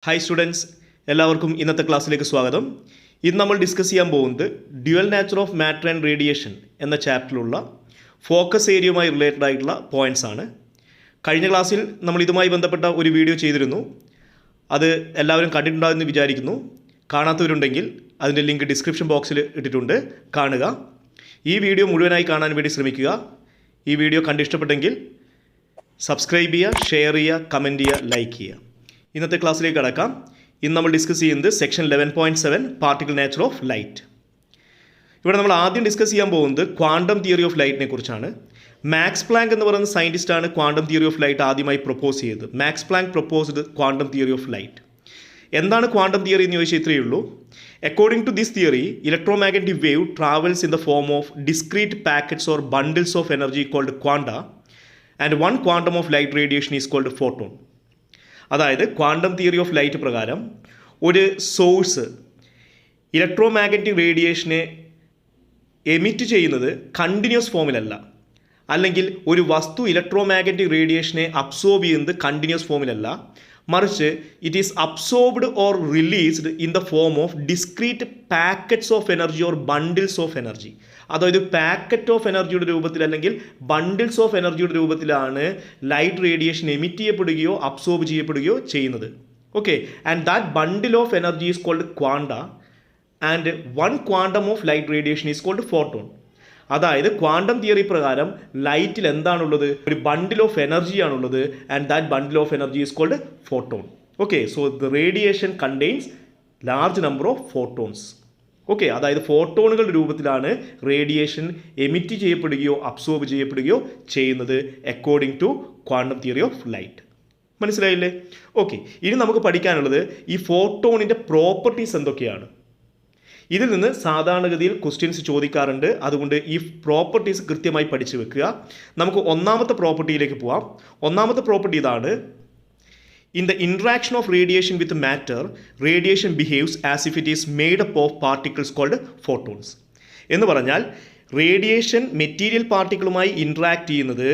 Hi students, എല്ലാവർക്കും ഇന്നത്തെ ക്ലാസ്സിലേക്ക് സ്വാഗതം. ഇന്ന് നമ്മൾ ഡിസ്കസ് ചെയ്യാൻ പോകുന്നത് dual nature of matter and radiation എന്ന ചാപ്റ്ററിലുള്ള ഫോക്കസ് ഏരിയയുമായി റിലേറ്റഡ് ആയിട്ടുള്ള പോയിൻറ്റ്സ് ആണ്. കഴിഞ്ഞ ക്ലാസ്സിൽ നമ്മൾ ഇതുമായി ബന്ധപ്പെട്ട ഒരു വീഡിയോ ചെയ്തിരുന്നു. അത് എല്ലാവരും കണ്ടിട്ടുണ്ടാകുമെന്ന് വിചാരിക്കുന്നു. കാണാത്തവരുണ്ടെങ്കിൽ അതിൻ്റെ ലിങ്ക് ഡിസ്ക്രിപ്ഷൻ ബോക്സിൽ ഇട്ടിട്ടുണ്ട്, കാണുക. ഈ വീഡിയോ മുഴുവനായി കാണാൻ വേണ്ടി ശ്രമിക്കുക. ഈ വീഡിയോ കണ്ടിഷ്ടപ്പെട്ടെങ്കിൽ സബ്സ്ക്രൈബ് ചെയ്യുക, ഷെയർ ചെയ്യുക, കമൻറ്റ് ചെയ്യുക, ലൈക്ക് ചെയ്യുക. ഇന്നത്തെ ക്ലാസ്സിലേക്ക് കടക്കാം. ഇന്ന് നമ്മൾ ഡിസ്കസ് ചെയ്യുന്നത് section 11.7 particle nature of light. ഇവിടെ നമ്മൾ ആദ്യം ഡിസ്കസ് ചെയ്യാൻ പോകുന്നത് ക്വാണ്ടം തിയറി ഓഫ് ലൈറ്റിനെ കുറിച്ചാണ്. മാക്സ് പ്ലാങ്ക് എന്ന് പറയുന്ന സയൻറ്റിസ്റ്റാണ് ക്വാണ്ടം തിയറി ഓഫ് ലൈറ്റ് ആദ്യമായി പ്രൊപ്പോസ് ചെയ്തത്. Max Planck proposed quantum theory of light. എന്താണ് ക്വാണ്ടം തിയറി എന്ന് ചോദിച്ചാൽ ഇത്രയേ ഉള്ളൂ. According to this theory, electromagnetic wave travels in the form of discrete packets or bundles of energy called quanta and one quantum of light radiation is called photon. അതായത് quantum theory of light പ്രകാരം ഒരു source electromagnetic റേഡിയേഷനെ emit ചെയ്യുന്നത് continuous ഫോമിലല്ല, അല്ലെങ്കിൽ ഒരു വസ്തു electromagnetic റേഡിയേഷനെ അബ്സോർബ് ചെയ്യുന്നത് കണ്ടിന്യൂസ് ഫോമിലല്ല, മറിച്ച് it is absorbed or released in the form of discrete packets of energy or bundles of energy. അതായത് പാക്കറ്റ് ഓഫ് എനർജിയുടെ രൂപത്തിൽ അല്ലെങ്കിൽ ബണ്ടിൽസ് ഓഫ് എനർജിയുടെ രൂപത്തിലാണ് ലൈറ്റ് റേഡിയേഷൻ എമിറ്റ് ചെയ്യപ്പെടുകയോ അബ്സോർബ് ചെയ്യപ്പെടുകയോ ചെയ്യുന്നത്. Okay, and that bundle of energy is called quanta and one quantum of light radiation is called photon. അതായത് ക്വാണ്ടം തിയറി പ്രകാരം ലൈറ്റിൽ എന്താണുള്ളത്? ഒരു bundle of എനർജിയാണുള്ളത്, and that bundle of energy is called photon. Okay, so the radiation contains large number of photons. Okay, അതായത് ഫോട്ടോണുകളുടെ രൂപത്തിലാണ് radiation emit ചെയ്യപ്പെടുകയോ absorb ചെയ്യപ്പെടുകയോ ചെയ്യുന്നത് according to quantum theory of light. മനസ്സിലായില്ലേ? ഓക്കെ, ഇനി നമുക്ക് പഠിക്കാനുള്ളത് ഈ ഫോട്ടോണിൻ്റെ പ്രോപ്പർട്ടീസ് എന്തൊക്കെയാണ്. ഇതിൽ നിന്ന് സാധാരണഗതിയിൽ ക്വസ്റ്റ്യൻസ് ചോദിക്കാറുണ്ട്. അതുകൊണ്ട് ഈ പ്രോപ്പർട്ടീസ് കൃത്യമായി പഠിച്ചു വെക്കുക. നമുക്ക് ഒന്നാമത്തെ പ്രോപ്പർട്ടിയിലേക്ക് പോവാം. ഒന്നാമത്തെ പ്രോപ്പർട്ടി ഇതാണ്: in the interaction of radiation with matter, radiation behaves as if it is made up of particles called photons. എന്ന് പറഞ്ഞാൽ റേഡിയേഷൻ മെറ്റീരിയൽ പാർട്ടിക്കിളുമായി ഇൻട്രാക്ട് ചെയ്യുന്നത്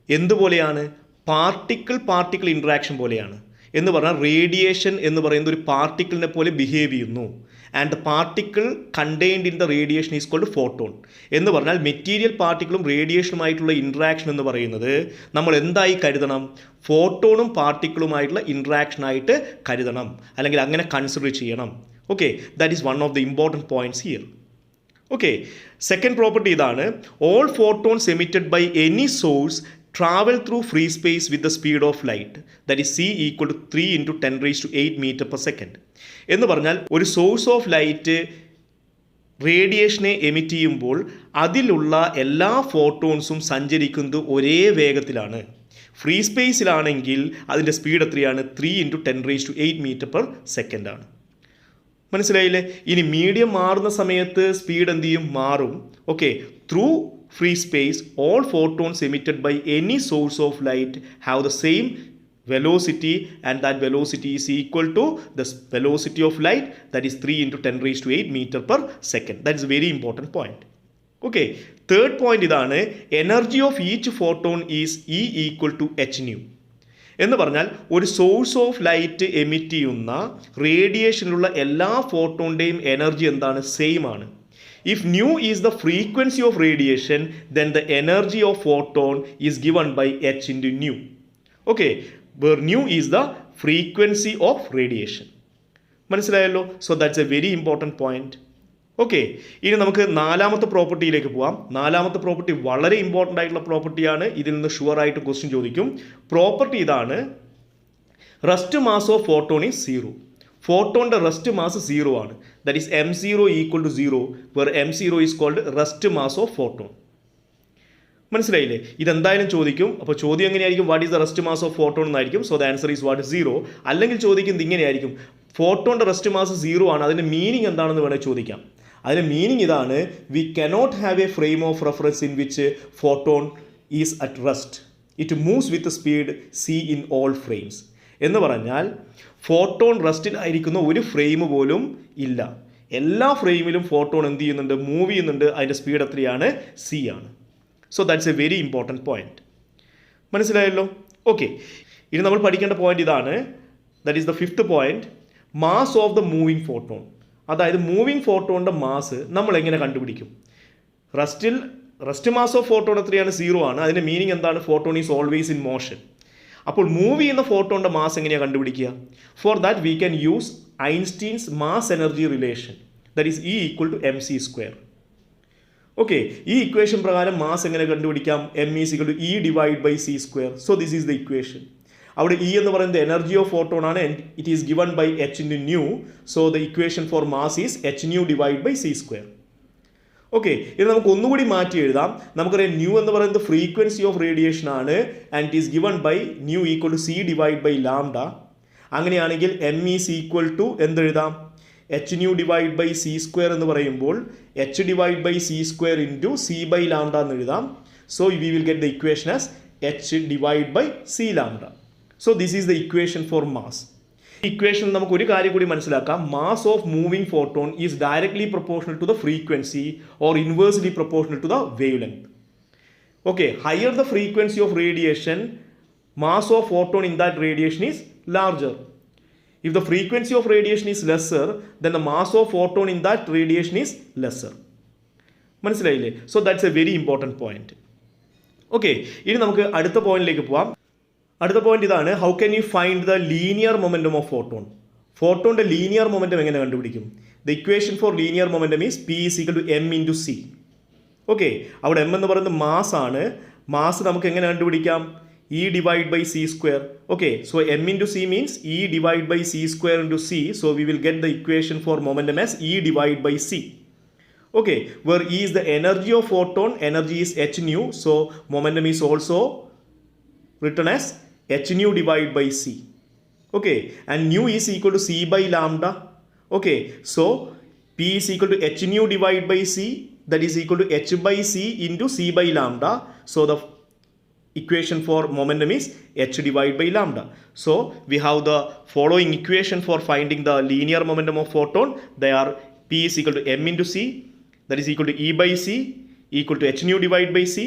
എന്തുപോലെയാണ്? പാർട്ടിക്കിൾ ഇൻട്രാക്ഷൻ പോലെയാണ്. എന്ന് പറഞ്ഞാൽ റേഡിയേഷൻ എന്ന് പറയുന്നത് ഒരു പാർട്ടിക്കിളിനെ പോലെ ബിഹേവ് ചെയ്യുന്നു. And the particle contained in the radiation is called photon. എന്ന് പറഞ്ഞാൽ മെറ്റീരിയൽ പാർട്ടിക്കിളും റേഡിയേഷനുമായിട്ടുള്ള ഇൻട്രാക്ഷൻ എന്ന് പറയുന്നത് നമ്മൾ എന്തായി കരുതണം? ഫോട്ടോണും പാർട്ടിക്കിളുമായിട്ടുള്ള ഇൻട്രാക്ഷനായിട്ട് കരുതണം, അല്ലെങ്കിൽ അങ്ങനെ കൺസിഡർ ചെയ്യണം. Okay, that is one of the important points here. Okay, second property ഇതാണ്: all photons emitted by any source travel through free space with the speed of light, that is c equal to 3 into 10 raised to 8 meter per second. എന്ന് പറഞ്ഞാൽ ഒരു source of light റേഡിയേഷനെ emit ചെയ്യുമ്പോൾ അതിലുള്ള എല്ലാ ഫോട്ടോൺസും സഞ്ചരിക്കുന്നത് ഒരേ വേഗത്തിലാണ്. ഫ്രീ സ്പേസിലാണെങ്കിൽ അതിൻ്റെ സ്പീഡ് എത്രയാണ്? 3 into 10 raised to 8 meter per second ആണ്. മനസ്സിലായില്ലേ? ഇനി മീഡിയം മാറുന്ന സമയത്ത് സ്പീഡ് എന്ത് ചെയ്യും? മാറും. Okay, through free space, all photons emitted by any source of light have the same velocity, and that velocity is equal to the velocity of light, that is 3 into 10 raised to 8 meter per second. That is a very important point. Okay, third point ഇതാണ്: energy of each photon is E equal to h nu. എന്ന് പറഞ്ഞാൽ ഒരു source of light emit ചെയ്യുന്ന റേഡിയേഷനിലുള്ള എല്ലാ ഫോട്ടോണിൻ്റെയും energy എന്താണ്? Same ആണ്. If nu is the frequency of radiation, then the energy of photon is given by h into nu. Okay, where nu is the frequency of radiation. മനസ്സിലായല്ലോ? So that's a very important point. Okay, ഇനി നമുക്ക് നാലാമത്തെ പ്രോപ്പർട്ടിയിലേക്ക് പോവാം. നാലാമത്തെ property വളരെ important ആയിട്ടുള്ള പ്രോപ്പർട്ടിയാണ്. ഇതിൽ നിന്ന് ഷുവർ ആയിട്ട് ക്വസ്റ്റ്യൻ ചോദിക്കും. പ്രോപ്പർട്ടി ഇതാണ്: rest mass of photon is 0. ഫോട്ടോണിൻ്റെ റെസ്റ്റ് മാസ് 0 ആണ്. That is m0 equal to 0, where m0 is called rest mass of photon. മനസ്സിലായില്ലേ? ഇതെന്തായാലും ചോദിക്കും. അപ്പോൾ ചോദ്യം എങ്ങനെയായിരിക്കും? What is the rest mass of photon എന്നായിരിക്കും. So the answer is what? 0. അല്ലെങ്കിൽ ചോദിക്കുന്നത് ഇങ്ങനെയായിരിക്കും: ഫോട്ടോണിൻ്റെ റെസ്റ്റ് മാസ് 0 ആണ്, അതിൻ്റെ മീനിങ് എന്താണെന്ന് വേണേൽ ചോദിക്കാം. അതിൻ്റെ മീനിങ് ഇതാണ്: we cannot have A frame of reference in which photon is at rest. It moves with speed c in all frames. എന്ന് പറഞ്ഞാൽ ഫോട്ടോൺ റെസ്റ്റിലായിരിക്കുന്ന ഒരു ഫ്രെയിം പോലും ഇല്ല. എല്ലാ ഫ്രെയിമിലും ഫോട്ടോൺ എന്ത് ചെയ്യുന്നുണ്ട്? മൂവ് ചെയ്യുന്നുണ്ട്. അതിൻ്റെ സ്പീഡ് എത്രയാണ്? c ആണ്. So that's a very important point. മനസ്സിലായല്ലോ? ഓക്കെ, ഇനി നമ്മൾ പഠിക്കേണ്ട പോയിന്റ് ഇതാണ്: that is the fifth point, mass of the moving photon. അതായത് മൂവിങ് ഫോട്ടോണിൻ്റെ മാസ് നമ്മൾ എങ്ങനെ കണ്ടുപിടിക്കും? റെസ്റ്റ് മാസ് ഓഫ് ഫോട്ടോൺ എത്രയാണ്? 0 ആണ്. അതിൻ്റെ മീനിങ് എന്താണ്? Photon is always in motion. അപ്പോൾ മൂവ് ചെയ്യുന്ന ഫോട്ടോണിൻ്റെ മാസ് എങ്ങനെയാണ് കണ്ടുപിടിക്കുക? For that we can use Einstein's mass energy relation, that is E=mc². Okay, ഈ ഇക്വേഷൻ പ്രകാരം മാസ് എങ്ങനെ കണ്ടുപിടിക്കാം? m=E/c². So this is the equation. അവിടെ E എന്ന് പറയുന്നത് എനർജി ഓഫ് ഫോട്ടോൺ ആണ്. It is given by h/nu. So the equation for mass is hν/c². Okay, ഇത് നമുക്ക് ഒന്നുകൂടി മാറ്റി എഴുതാം. നമുക്കറിയാം ന്യൂ എന്ന് പറയുന്നത് ഫ്രീക്വൻസി ഓഫ് റേഡിയേഷൻ ആണ്. And it is given by μ=c/λ. അങ്ങനെയാണെങ്കിൽ m ഈസ് ഈക്വൽ ടു എന്തെഴുതാം? hν/c² എന്ന് പറയുമ്പോൾ h/c² ഇൻറ്റു c/λ എന്ന് എഴുതാം. So we will get the equation as h/cλ. So this is the equation for mass. ഈ equation നമുക്ക് ഒരു കാര്യം കൂടി മനസ്സിലാക്കാം. Mass of moving photon is directly proportional to the frequency or inversely proportional to the wavelength. Okay, higher the frequency of radiation, mass of photon in that radiation is larger. If the frequency of radiation is lesser, then the mass of photon in that radiation is lesser. മനസ്സിലായില്ലേ? So that's a very important point. Okay, ഇനി നമുക്ക് അടുത്ത പോയിന്റിലേക്ക് പോവാം. അടുത്ത point ഇതാണ്, how can you find the linear momentum of photon? ഫോട്ടോണിൻ്റെ linear momentum എങ്ങനെ കണ്ടുപിടിക്കും? The equation for linear momentum is P=m×c. Okay, അവിടെ m എന്ന് പറയുന്നത് മാസ് ആണ്. മാസ് നമുക്ക് എങ്ങനെ കണ്ടുപിടിക്കാം? E/c². Okay, so m/c means E/c² into c. So we will get the equation for momentum as E/c. Okay, where E is the energy of photon, energy is hν. So momentum is also written as hν/c. Okay, and nu is equal to c/λ. Okay, so P is equal to hν/c, that is equal to h/c into c/λ. So the equation for momentum is h/λ. So we have the following equation for finding the linear momentum of photon. They are P is equal to m/c, that is equal to E/c, equal to hν/c,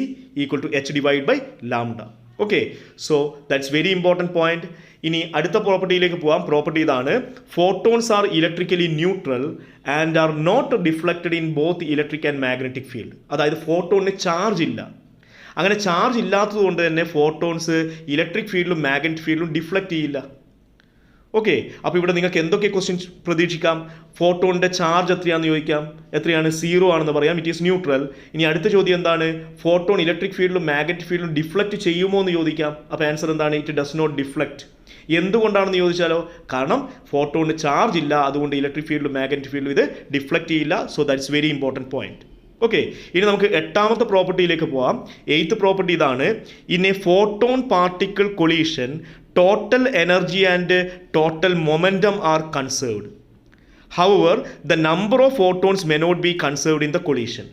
equal to h/λ. Okay, so that's very important point. ഇനി അടുത്ത പ്രോപ്പർട്ടിയിലേക്ക് പോവാം. Property ഇതാണ്, photons are electrically neutral and are not deflected in both electric and magnetic field. അതായത് ഫോട്ടോണിന് charge ഇല്ല. അങ്ങനെ charge ഇല്ലാത്തത് കൊണ്ട് തന്നെ ഫോട്ടോൺസ് ഇലക്ട്രിക് ഫീൽഡിലും മാഗ്നറ്റിക് ഫീൽഡിലും ഡിഫ്ലക്റ്റ് ചെയ്യില്ല. ഓക്കെ, അപ്പോൾ ഇവിടെ നിങ്ങൾക്ക് എന്തൊക്കെ ക്വസ്റ്റ്യൻസ് പ്രതീക്ഷിക്കാം? ഫോട്ടോണിൻ്റെ ചാർജ് എത്രയാണെന്ന് ചോദിക്കാം. എത്രയാണ്? 0 ആണെന്ന് പറയാം. It is neutral. ഇനി അടുത്ത ചോദ്യം എന്താണ്? ഫോട്ടോൺ ഇലക്ട്രിക് ഫീൽഡിലും മാഗ്നറ്റിക് ഫീൽഡിലും ഡിഫ്ലക്റ്റ് ചെയ്യുമോ എന്ന് ചോദിക്കാം. അപ്പോൾ ആൻസർ എന്താണ്? It does not deflect. എന്തുകൊണ്ടാണെന്ന് ചോദിച്ചാലോ, കാരണം ഫോട്ടോണിന് ചാർജ് ഇല്ല, അതുകൊണ്ട് ഇലക്ട്രിക് ഫീൽഡിലും മാഗ്നറ്റിക് ഫീൽഡിലും ഇത് ഡിഫ്ലക്റ്റ് ചെയ്യില്ല. So that's very important point. Okay, ഇനി നമുക്ക് എട്ടാമത്തെ പ്രോപ്പർട്ടിയിലേക്ക് പോവാം. എയ്ത്ത് പ്രോപ്പർട്ടി ഇതാണ്, in a photon particle collision total energy and total momentum are conserved. However the number of photons may not be conserved in the collision.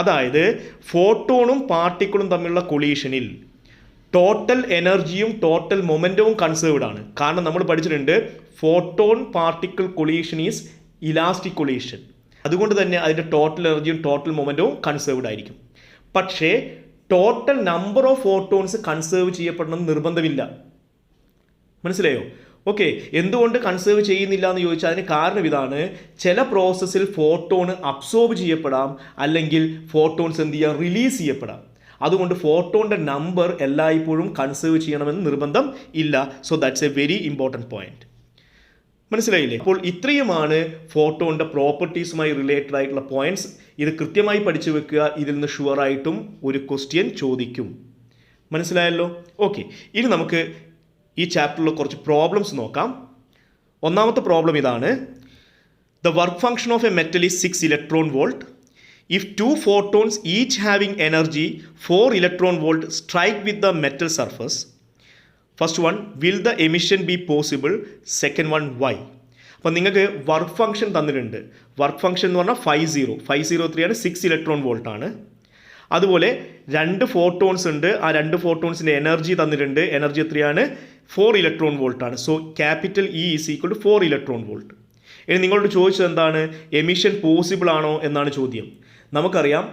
അതായത് ഫോട്ടോണും പാർട്ടിക്കിളും തമ്മിലുള്ള കൊളീഷനിൽ ടോട്ടൽ എനർജിയും ടോട്ടൽ മൊമെൻറ്റവും കൺസേർവ്ഡ് ആണ്. കാരണം നമ്മൾ പഠിച്ചിട്ടുണ്ട് photon particle collision is elastic collision. അതുകൊണ്ട് തന്നെ അതിൻ്റെ ടോട്ടൽ എനർജിയും ടോട്ടൽ മൊമെൻറ്റവും കൺസേർവ്ഡ് ആയിരിക്കും. പക്ഷേ total number of photons conserve ചെയ്യപ്പെടണമെന്ന് നിർബന്ധമില്ല. മനസ്സിലായോ? ഓക്കെ, എന്തുകൊണ്ട് കൺസേർവ് ചെയ്യുന്നില്ല എന്ന് ചോദിച്ചാൽ അതിന് കാരണം ഇതാണ്, ചില പ്രോസസ്സിൽ ഫോട്ടോൺ അബ്സോർബ് ചെയ്യപ്പെടാം, അല്ലെങ്കിൽ ഫോട്ടോൺസ് എന്ത് ചെയ്യാം? റിലീസ് ചെയ്യപ്പെടാം. അതുകൊണ്ട് ഫോട്ടോണിൻ്റെ നമ്പർ എല്ലായ്പ്പോഴും കൺസേർവ് ചെയ്യണമെന്ന് നിർബന്ധം ഇല്ല. So that's a very important point. മനസ്സിലായില്ലേ? അപ്പോൾ ഇത്രയുമാണ് ഫോട്ടോണിൻ്റെ പ്രോപ്പർട്ടീസുമായി റിലേറ്റഡ് ആയിട്ടുള്ള പോയിന്റ്സ്. ഇത് കൃത്യമായി പഠിച്ചു വെക്കുക. ഇതിൽ നിന്ന് ഷുവറായിട്ടും ഒരു ക്വസ്റ്റ്യൻ ചോദിക്കും. മനസ്സിലായല്ലോ? ഓക്കെ, ഇനി നമുക്ക് ഈ ചാപ്റ്ററിൽ കുറച്ച് പ്രോബ്ലംസ് നോക്കാം. ഒന്നാമത്തെ പ്രോബ്ലം ഇതാണ്, the work function of A metal is 6 electron volt. If 2 photons each having energy 4 electron volt strike with the metal surface, first one, will the emission be possible? Second one, why? അപ്പോൾ നിങ്ങൾക്ക് work function തന്നിട്ടുണ്ട്. Work function എന്ന് പറഞ്ഞാൽ 503 6 electron volt ആണ്. അതുപോലെ 2 photons ഉണ്ട്. ആ 2 ഫോട്ടോൺസിൻ്റെ energy തന്നിട്ടുണ്ട്. എനർജി എത്രയാണ്? 4 ഇലക്ട്രോൺ വോൾട്ട് ആണ്. So capital E is equal to 4 electron volt. ഇനി നിങ്ങളോട് ചോദിച്ചത് എന്താണ്? എമിഷൻ പോസിബിൾ ആണോ എന്നാണ് ചോദ്യം. നമുക്കറിയാം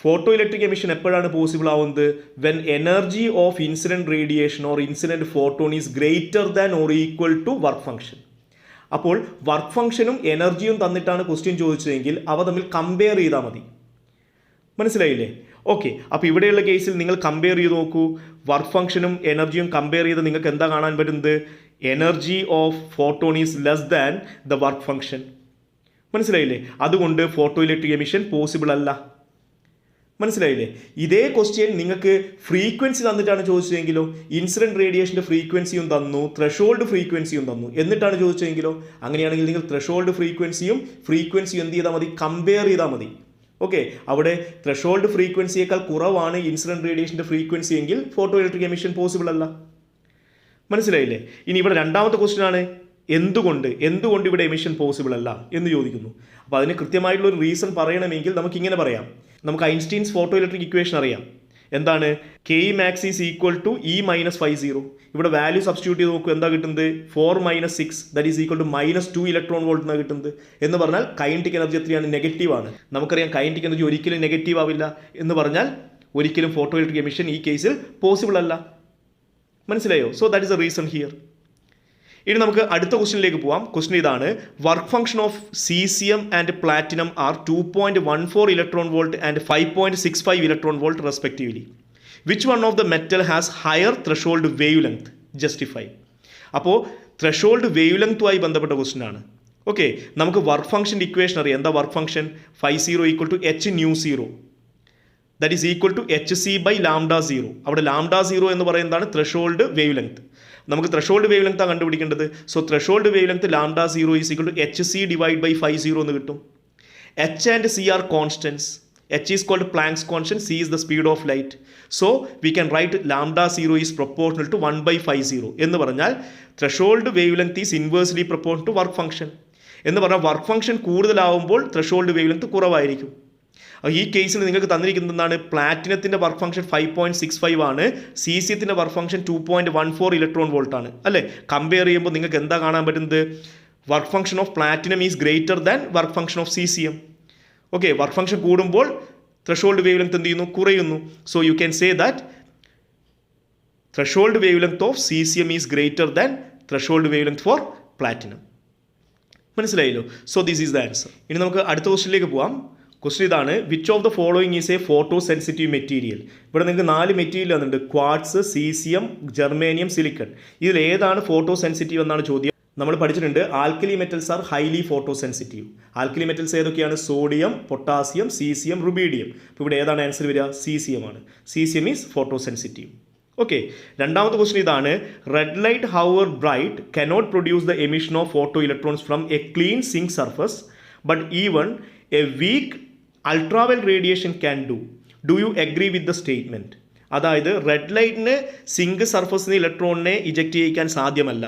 ഫോട്ടോ ഇലക്ട്രിക് എമിഷൻ എപ്പോഴാണ് പോസിബിൾ ആവുന്നത്? When energy of incident radiation or incident photon is greater than or equal to work function. അപ്പോൾ വർക്ക് ഫംഗ്ഷനും എനർജിയും തന്നിട്ടാണ് ക്വസ്റ്റ്യൻ ചോദിച്ചതെങ്കിൽ അവ തമ്മിൽ കമ്പയർ ചെയ്താൽ മതി. മനസ്സിലായില്ലേ? ഓക്കെ, അപ്പോൾ ഇവിടെയുള്ള കേസിൽ നിങ്ങൾ കമ്പയർ ചെയ്ത് നോക്കൂ. വർക്ക് ഫംഗ്ഷനും എനർജിയും കമ്പയർ ചെയ്ത് നിങ്ങൾക്ക് എന്താ കാണാൻ പറ്റുന്നത്? Energy of photon is less than the work function. മനസ്സിലായില്ലേ? അതുകൊണ്ട് ഫോട്ടോ ഇലക്ട്രിക് എമിഷൻ പോസിബിൾ അല്ല. മനസ്സിലായില്ലേ? ഇതേ ക്വസ്റ്റ്യൻ നിങ്ങൾക്ക് ഫ്രീക്വൻസി തന്നിട്ടാണ് ചോദിച്ചതെങ്കിലോ, ഇൻസിഡൻറ്റ് റേഡിയേഷൻ്റെ ഫ്രീക്വൻസിയും തന്നു, ത്രെഷോൾഡ് ഫ്രീക്വൻസിയും തന്നു, എന്നിട്ടാണ് ചോദിച്ചതെങ്കിലോ, അങ്ങനെയാണെങ്കിൽ നിങ്ങൾ ത്രെഷോൾഡ് ഫ്രീക്വൻസിയും എന്ത് ചെയ്താൽ മതി? കമ്പയർ ചെയ്താൽ മതി. ഓക്കെ, അവിടെ ത്രെഷോൾഡ് ഫ്രീക്വൻസിയേക്കാൾ കുറവാണ് ഇൻസിഡൻറ്റ് റേഡിയേഷൻ്റെ ഫ്രീക്വൻസി എങ്കിൽ ഫോട്ടോ ഇലക്ട്രിക് എമിഷൻ പോസിബിൾ അല്ല. മനസ്സിലായില്ലേ? ഇനി ഇവിടെ രണ്ടാമത്തെ ക്വസ്റ്റ്യൻ ആണ് എന്തുകൊണ്ട് ഇവിടെ എമിഷൻ പോസിബിൾ അല്ല എന്ന് ചോദിക്കുന്നു. അപ്പോൾ അതിന് കൃത്യമായിട്ടുള്ള ഒരു റീസൺ പറയണമെങ്കിൽ നമുക്കിങ്ങനെ പറയാം. നമുക്ക് ഐൻസ്റ്റീൻസ് ഫോട്ടോ ഇലക്ട്രിക് ഇക്വേഷൻ അറിയാം. എന്താണ്? K max is equal to E minus 50. ഇവിടെ വാല്യൂ സബ്സ്റ്റിറ്റ്യൂട്ട് ചെയ്ത് നോക്കുക, എന്താ കിട്ടുന്നത്? 4 - 6 that is equal to -2 electron volt എന്നാണ് കിട്ടുന്നത്. എന്ന് പറഞ്ഞാൽ കൈനറ്റിക് എനർജി എത്രയാണ്? നെഗറ്റീവ് ആണ്. നമുക്കറിയാം കൈനറ്റിക് എനർജി ഒരിക്കലും നെഗറ്റീവ് ആവില്ല. എന്ന് പറഞ്ഞാൽ ഒരിക്കലും ഫോട്ടോ ഇലക്ട്രിക് എമിഷൻ ഈ കേസിൽ പോസിബിൾ അല്ല. മനസ്സിലായോ? So that is a reason here. ഇനി നമുക്ക് അടുത്ത ക്വസ്റ്റ്യനിലേക്ക് പോവാം. ക്വസ്റ്റ്യൻ ഇതാണ്: work function of caesium and platinum are 2.14 electron volt and 5.65 electron volt respectively. Which one of the metal has higher threshold wave length? Justify. അപ്പോൾ threshold വേവ് ലെങ്ത്തുമായി ബന്ധപ്പെട്ട ക്വസ്റ്റ്യൻ ആണ്. ഓക്കെ, നമുക്ക് വർക്ക് ഫംഗ്ഷൻ്റെ ഇക്വേഷൻ അറിയാം. എന്താ work function? 50 equal to h nu 0 that is equal to hc/λ0. അവിടെ λ0 എന്ന് പറയുന്നതാണ് ത്രെഷോൾഡ് വേവ് ലെങ്ത്. നമുക്ക് ത്രെഷോൾഡ് വേവ് ലെങ്ത് ആണ് കണ്ടുപിടിക്കേണ്ടത്. So threshold wave length λ0 is equal to hc/50 എന്ന് കിട്ടും. h and c are constants. h is called Planck's constant, c is the speed of light. So we can write λ0 is proportional to 1/50 എന്ന് പറഞ്ഞാൽ threshold wave length is inversely proportional to work function. എന്ന് പറഞ്ഞാൽ work function കൂടുതലാവുമ്പോൾ threshold wave length കുറവായിരിക്കും. ഈ കേസിൽ നിങ്ങൾക്ക് തന്നിരിക്കുന്നത് എന്താണ്? പ്ലാറ്റിനത്തിൻ്റെ വർക്ക് ഫംഗ്ഷൻ 5.65 ആണ്, സീസിയത്തിൻ്റെ വർക്ക് ഫംഗ്ഷൻ 2.14 ഇലക്ട്രോൺ വോൾട്ട് ആണ് അല്ലേ? കമ്പയർ ചെയ്യുമ്പോൾ നിങ്ങൾക്ക് എന്താ കാണാൻ പറ്റുന്നത്? Work function of platinum is greater than work function of caesium. Okay, work function കൂടുമ്പോൾ ത്രെഷോൾഡ് വേവ് ലെങ്ത് എന്ത് ചെയ്യുന്നു? കുറയുന്നു. So you can say that threshold wave length of caesium is greater than threshold wave length for platinum. മനസ്സിലായല്ലോ? So this is the answer. ഇനി നമുക്ക് അടുത്ത ക്വസ്റ്റ്യനിലേക്ക് പോവാം. ക്വസ്റ്റ്യൻ ഇതാണ്: which of the following is A photo sensitive material? ഇവിടെ നിങ്ങൾക്ക് 4 material വന്നിട്ടുണ്ട്: ക്വാർട്സ്, സീസിയം, ജെർമേനിയം, സിലിക്കൺ. ഇതിൽ ഏതാണ് ഫോട്ടോ സെൻസിറ്റീവ് എന്നാണ് ചോദ്യം. നമ്മൾ പഠിച്ചിട്ടുണ്ട് alkali metals are highly photosensitive. Alkali metals ഏതൊക്കെയാണ്? Sodium, potassium, caesium, rubidium. അപ്പോൾ ഇവിടെ ഏതാണ് ആൻസർ വരിക? സീസിയം ആണ്. Caesium is photosensitive. Okay, രണ്ടാമത്തെ ക്വസ്റ്റ്യൻ ഇതാണ്: red light however bright cannot produce the emission of photoelectrons from a clean zinc surface but even a weak ultraviolet radiation can do you agree with the statement? അതായത് red ലൈറ്റിന് zinc സർഫസിന് ഇലക്ട്രോണിനെ eject ചെയ്യിക്കാൻ സാധ്യമല്ല,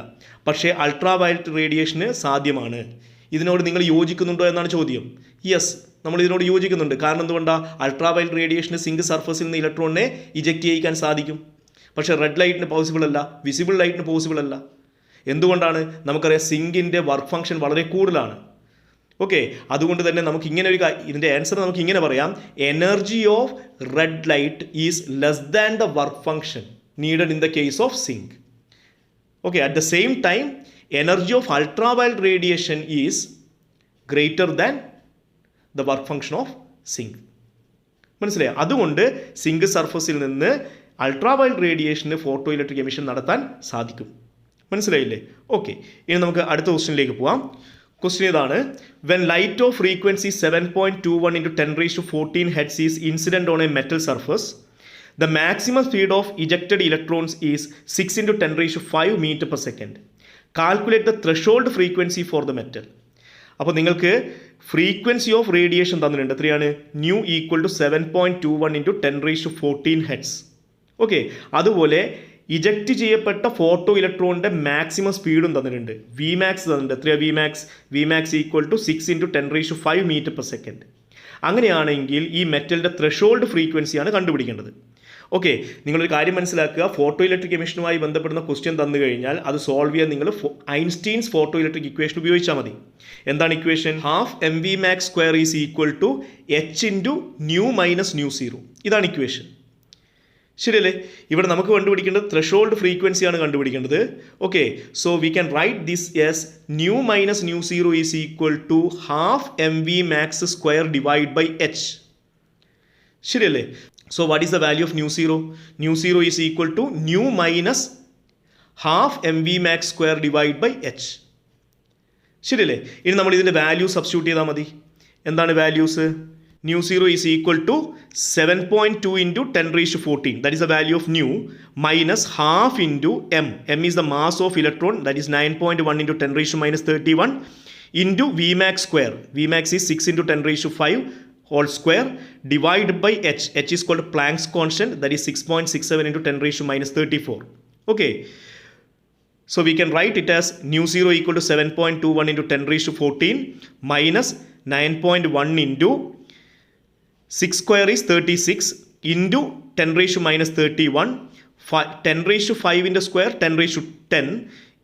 പക്ഷേ ultraviolet റേഡിയേഷന് സാധ്യമാണ്. ഇതിനോട് നിങ്ങൾ യോജിക്കുന്നുണ്ടോ എന്നാണ് ചോദ്യം. യെസ്, നമ്മൾ ഇതിനോട് യോജിക്കുന്നുണ്ട്. കാരണം എന്തുകൊണ്ടാണ്? അൾട്രാവയലറ്റ് റേഡിയേഷന് സിങ്ക് സർഫസിൽ നിന്ന് ഇലക്ട്രോണിനെ ഇജക്റ്റ് ചെയ്യിക്കാൻ സാധിക്കും, പക്ഷേ റെഡ് ലൈറ്റിന് പോസിബിൾ അല്ല, വിസിബിൾ ലൈറ്റിന് പോസിബിൾ അല്ല. എന്തുകൊണ്ടാണ്? നമുക്കറിയാം സിങ്കിൻ്റെ വർക്ക് ഫംഗ്ഷൻ വളരെ കൂടുതലാണ്. ഓക്കെ, അതുകൊണ്ട് തന്നെ നമുക്ക് ഇങ്ങനെ ഇതിൻ്റെ ആൻസർ നമുക്ക് ഇങ്ങനെ പറയാം: energy of red light is less than the work function needed in the case of zinc. Okay, at the same time energy of ultraviolet radiation is greater than the work function of zinc. മനസ്സിലായോ? അതുകൊണ്ട് zinc സർഫസിൽ നിന്ന് ultraviolet റേഡിയേഷന് photo electric emission നടത്താൻ സാധിക്കും. മനസ്സിലായില്ലേ? Okay, ഇനി നമുക്ക് അടുത്ത ക്വസ്റ്റ്യനിലേക്ക് പോവാം. ക്വസ്റ്റ്യൻ ഇതാണ്: when light of frequency 7.21 × 10⁻14 hertz is incident on a metal surface, the maximum speed of ejected electrons is 6 × 10⁵5 metre per second. Calculate the threshold frequency for the metal. അപ്പോൾ നിങ്ങൾക്ക് ഫ്രീക്വൻസി ഓഫ് റേഡിയേഷൻ തന്നിട്ടുണ്ട്. എത്രയാണ്? Nu equal to 7.21 × 10⁻14 hertz. Okay, അതുപോലെ eject ചെയ്യപ്പെട്ട ഫോട്ടോ ഇലക്ട്രോണിൻ്റെ maximum സ്പീഡും തന്നിട്ടുണ്ട്. വി മാക്സ് തന്നിട്ടുണ്ട്. എത്രയാണ് v max? V max equal to 6 × 10⁵5 metre second. അങ്ങനെയാണെങ്കിൽ ഈ മെറ്റലിൻ്റെ ത്രെഷോൾഡ് ഫ്രീക്വൻസിയാണ് കണ്ടുപിടിക്കേണ്ടത്. ഓക്കെ, നിങ്ങളൊരു കാര്യം മനസ്സിലാക്കുക, ഫോട്ടോ ഇലക്ട്രിക് എമിഷനുമായി ബന്ധപ്പെടുന്ന ക്വസ്റ്റ്യൻ തന്നു കഴിഞ്ഞാൽ അത് സോൾവ് ചെയ്യാൻ നിങ്ങൾ ഐൻസ്റ്റീൻസ് ഫോട്ടോ ഇലക്ട്രിക് ഇക്വേഷൻ ഉപയോഗിച്ചാൽ മതി. എന്താണ് equation? Half m v max square is equal to h into nu minus nu zero. ഇതാണ് ഇക്വേഷൻ. ശരിയല്ലേ? ഇവിടെ നമുക്ക് കണ്ടുപിടിക്കേണ്ടത് ത്രെഷോൾഡ് ഫ്രീക്വൻസിയാണ് കണ്ടുപിടിക്കേണ്ടത്. Okay, so we can write this as nu minus nu zero is equal to half m v max square divide by h. ശരിയല്ലേ? So what is the value of nu zero? Nu zero is equal to nu minus half mv max square divided by h. ശരിയല്ലേ? ഇനി നമ്മൾ ഇതിൻ്റെ value substitute ചെയ്താൽ മതി. എന്താണ് values? nu zero is equal to 7.2 into 10 raised to 14. That is the value of nu minus half into m. M is the mass of electron, that is 9.1 into 10 raised to minus 31 into v max square. V max is 6 into 10 raised to 5 whole square divided by h. H is called Planck's constant, that is 6.67 into 10 raised to minus 34. Okay, so we can write it as nu zero equal to 7.21 into 10 raised to 14 minus 9.1 into 6 square is 36 into 10 raised to minus 31, 10 raised to 5 into square 10 raised to 10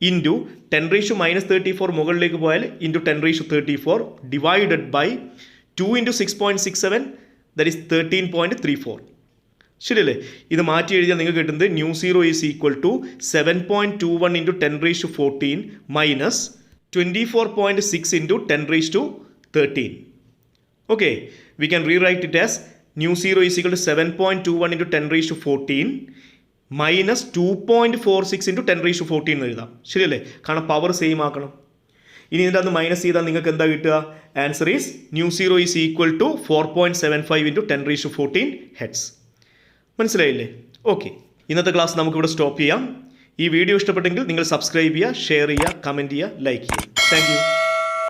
into 10 raised to minus 34 മുകളിലേക്ക് പോയാൽ into 10 raised to 34 divided by 2 into 6.67, that is 13.34. ശരിയല്ലേ? ഇത് മാറ്റി എഴുതിയാൽ നിങ്ങൾക്ക് കിട്ടുന്നത് nu zero is equal to 7.21 into 10 raised to 14 minus 24.6 into 10 raised to 13. Okay, we can rewrite it as nu zero is equal to 7.21 into 10 raised to 14 minus 2.46 into 10 raised to 14 എന്ന് എഴുതാം. ശരിയല്ലേ? കാരണം പവർ സെയിം ആക്കണം. ഇനി ഇതിൻ്റെ അകത്ത് minus ചെയ്താൽ നിങ്ങൾക്ക് എന്താ കിട്ടുക? Answer is nu zero is equal to 4.75 into 10 raised to 14 hertz. മനസ്സിലായില്ലേ? ഓക്കെ, ഇന്നത്തെ ക്ലാസ് നമുക്കിവിടെ സ്റ്റോപ്പ് ചെയ്യാം. ഈ വീഡിയോ ഇഷ്ടപ്പെട്ടെങ്കിൽ നിങ്ങൾ സബ്സ്ക്രൈബ് ചെയ്യുക, ഷെയർ ചെയ്യുക, കമൻറ്റ് ചെയ്യുക, ലൈക്ക് ചെയ്യുക. Thank you.